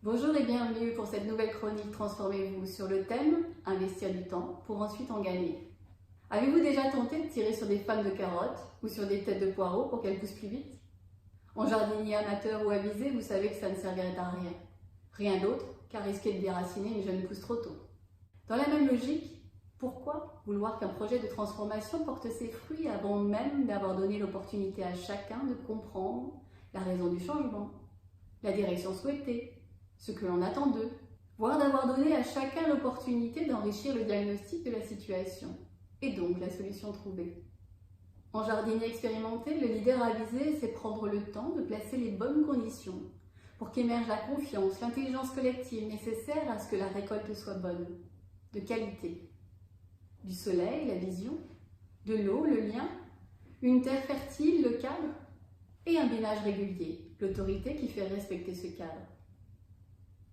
Bonjour et bienvenue pour cette nouvelle chronique Transformez-vous sur le thème « Investir du temps pour ensuite en gagner ». Avez-vous déjà tenté de tirer sur des fans de carottes ou sur des têtes de poireaux pour qu'elles poussent plus vite? En jardinier amateur ou avisé, vous savez que ça ne servirait à rien. Rien d'autre qu'à risquer de déraciner une jeune pousse trop tôt. Dans la même logique, pourquoi vouloir qu'un projet de transformation porte ses fruits avant même d'avoir donné l'opportunité à chacun de comprendre la raison du changement, la direction souhaitée, ce que l'on attend d'eux, voire d'avoir donné à chacun l'opportunité d'enrichir le diagnostic de la situation, et donc la solution trouvée. En jardinier expérimenté, le leader avisé sait prendre le temps de placer les bonnes conditions pour qu'émerge la confiance, l'intelligence collective nécessaire à ce que la récolte soit bonne, de qualité. Du soleil, la vision, de l'eau, le lien, une terre fertile, le cadre, et un binage régulier, l'autorité qui fait respecter ce cadre.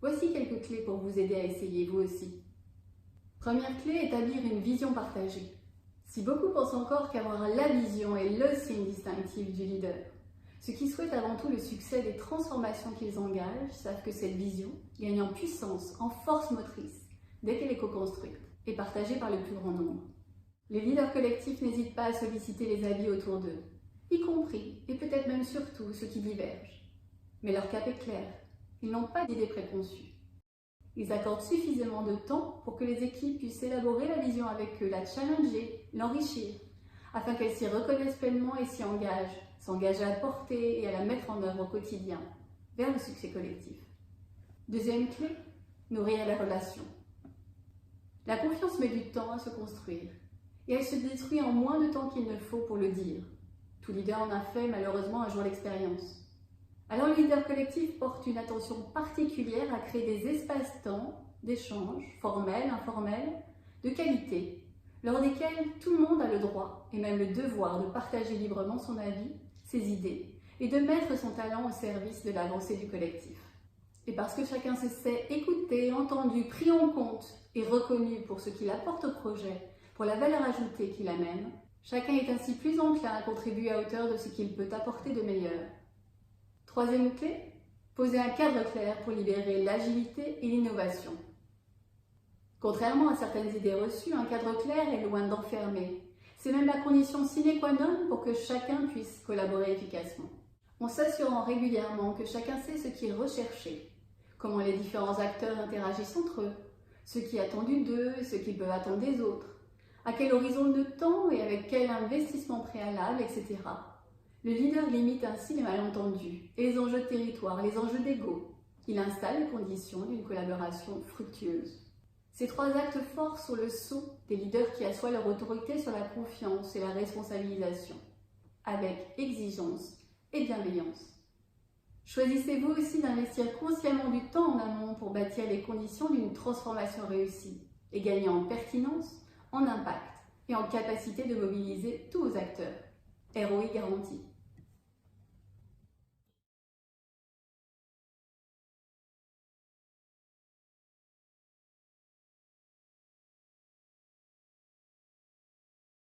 Voici quelques clés pour vous aider à essayer vous aussi. Première clé, établir une vision partagée. Si beaucoup pensent encore qu'avoir la vision est le signe distinctif du leader, ceux qui souhaitent avant tout le succès des transformations qu'ils engagent savent que cette vision gagne en puissance, en force motrice, dès qu'elle est co-construite et partagée par le plus grand nombre. Les leaders collectifs n'hésitent pas à solliciter les avis autour d'eux, y compris et peut-être même surtout ceux qui divergent. Mais leur cap est clair. Ils n'ont pas d'idées préconçues. Ils accordent suffisamment de temps pour que les équipes puissent élaborer la vision avec eux, la challenger, l'enrichir, afin qu'elles s'y reconnaissent pleinement et s'engagent à la porter et à la mettre en œuvre au quotidien, vers le succès collectif. Deuxième clé, nourrir les relations. La confiance met du temps à se construire, et elle se détruit en moins de temps qu'il ne faut pour le dire. Tout leader en a fait malheureusement un jour l'expérience. Alors le leader collectif porte une attention particulière à créer des espaces-temps d'échange, formels, informels, de qualité, lors desquels tout le monde a le droit et même le devoir de partager librement son avis, ses idées et de mettre son talent au service de l'avancée du collectif. Et parce que chacun se sait écouté, entendu, pris en compte et reconnu pour ce qu'il apporte au projet, pour la valeur ajoutée qu'il amène, chacun est ainsi plus enclin à contribuer à hauteur de ce qu'il peut apporter de meilleur. Troisième clé, poser un cadre clair pour libérer l'agilité et l'innovation. Contrairement à certaines idées reçues, un cadre clair est loin d'enfermer. C'est même la condition sine qua non pour que chacun puisse collaborer efficacement. En s'assurant régulièrement que chacun sait ce qui est recherché, comment les différents acteurs interagissent entre eux, ce qui est attendu d'eux et ce qu'ils peuvent attendre des autres, à quel horizon de temps et avec quel investissement préalable, etc. Le leader limite ainsi les malentendus et les enjeux de territoire, les enjeux d'ego. Il installe les conditions d'une collaboration fructueuse. Ces trois actes forts sont le sceau des leaders qui assoient leur autorité sur la confiance et la responsabilisation, avec exigence et bienveillance. Choisissez-vous aussi d'investir consciemment du temps en amont pour bâtir les conditions d'une transformation réussie et gagner en pertinence, en impact et en capacité de mobiliser tous vos acteurs. ROI garanti.